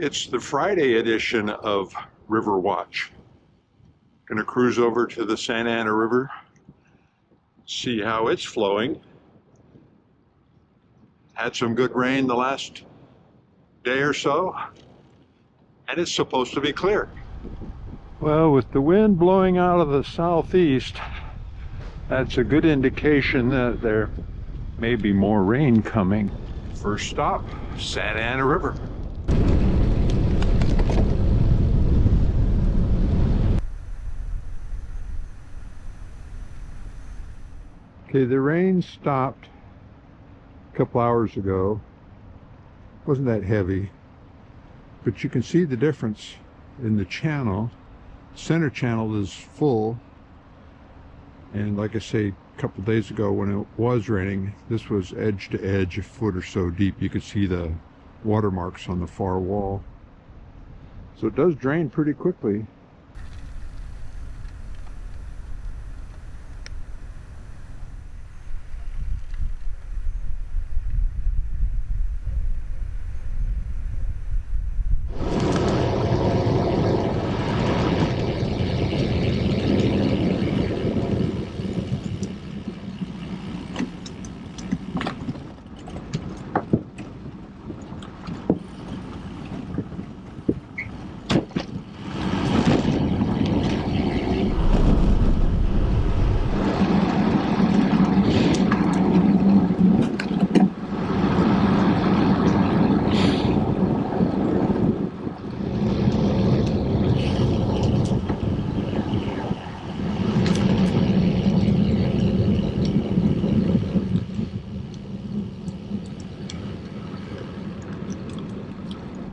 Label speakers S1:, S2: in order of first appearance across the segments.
S1: It's the Friday edition of River Watch. Gonna cruise over to the Santa Ana River, see how it's flowing. Had some good rain the last day or so, and it's supposed to be clear. Well, with the wind blowing out of the southeast, that's a good indication that there may be more rain coming. First stop, Santa Ana River. Okay, the rain stopped a couple hours ago. Wasn't that heavy, but you can see the difference in the channel. Center channel is full, and like I say, a couple days ago when it was raining, this was edge to edge, a foot or so deep. You could see the watermarks on the far wall. So it does drain pretty quickly.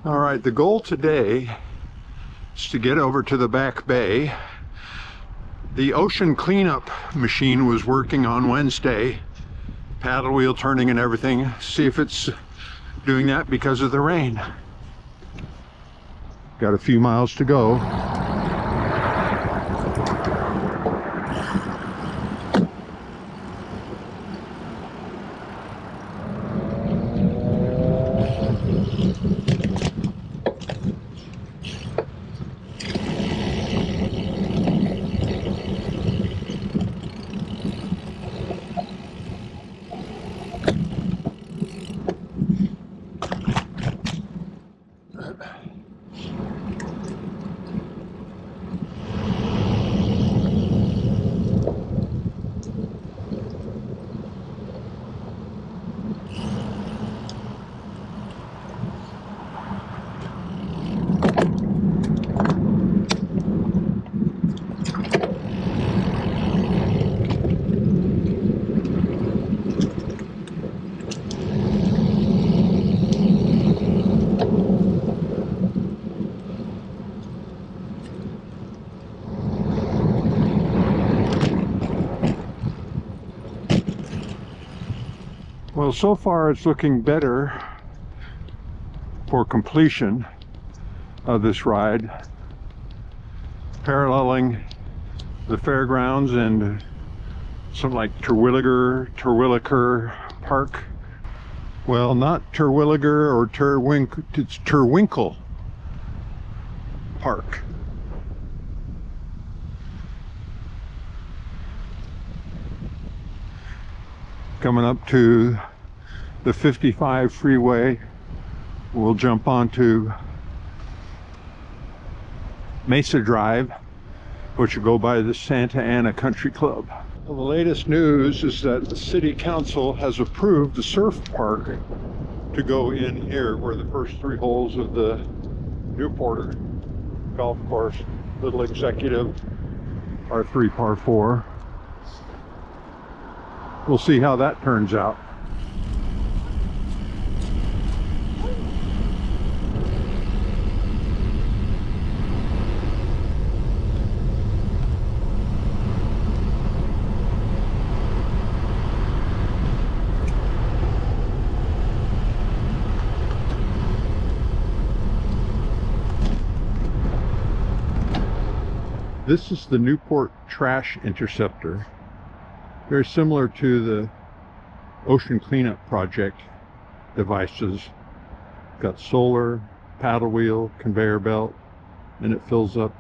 S1: All right, the goal today is to get over to the Back Bay. The ocean cleanup machine was working on Wednesday, paddle wheel turning and everything. See if it's doing that because of the rain. Got a few miles to go. Well, so far it's looking better for completion of this ride, paralleling the Fairgrounds and something like Terwilliger Park. Well, not Terwilliger or Terwinkle, it's Terwinkle Park. Coming up to the 55 freeway, we'll jump onto Mesa Drive, which will go by the Santa Ana Country Club. Well, the latest news is that the City Council has approved the surf park to go in here, where the first 3 holes of the Newport golf course, Little Executive, par 3, par 4. We'll see how that turns out. This is the Newport trash interceptor. Very similar to the ocean cleanup project devices. Got solar, paddle wheel, conveyor belt, and it fills up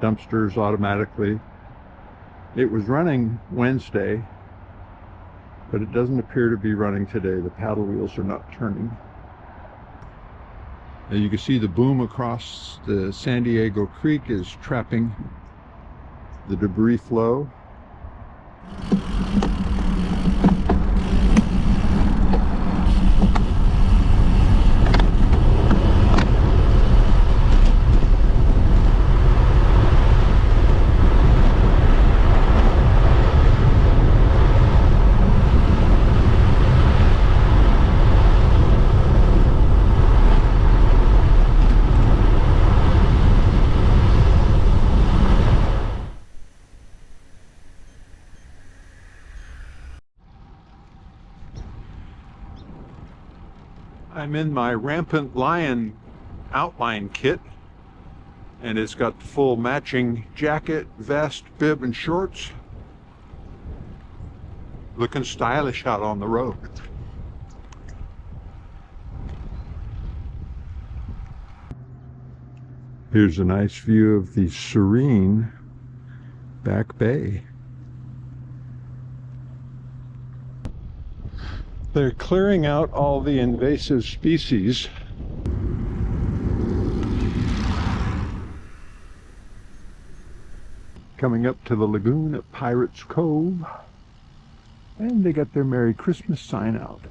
S1: dumpsters automatically. It was running Wednesday, but it doesn't appear to be running today. The paddle wheels are not turning. Now you can see the boom across the San Diego Creek is trapping the debris flow. I'm in my Rampant Lion outline kit, and it's got the full matching jacket, vest, bib, and shorts. Looking stylish out on the road. Here's a nice view of the Serene Back Bay. They're clearing out all the invasive species. Coming up to the lagoon at Pirates Cove, and they got their Merry Christmas sign out.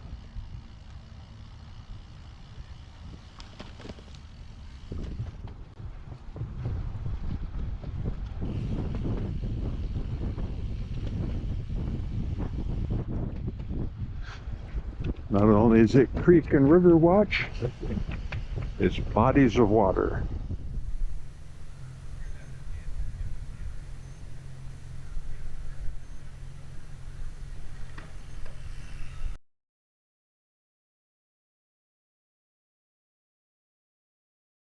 S1: Not only is it creek and river watch, it's bodies of water.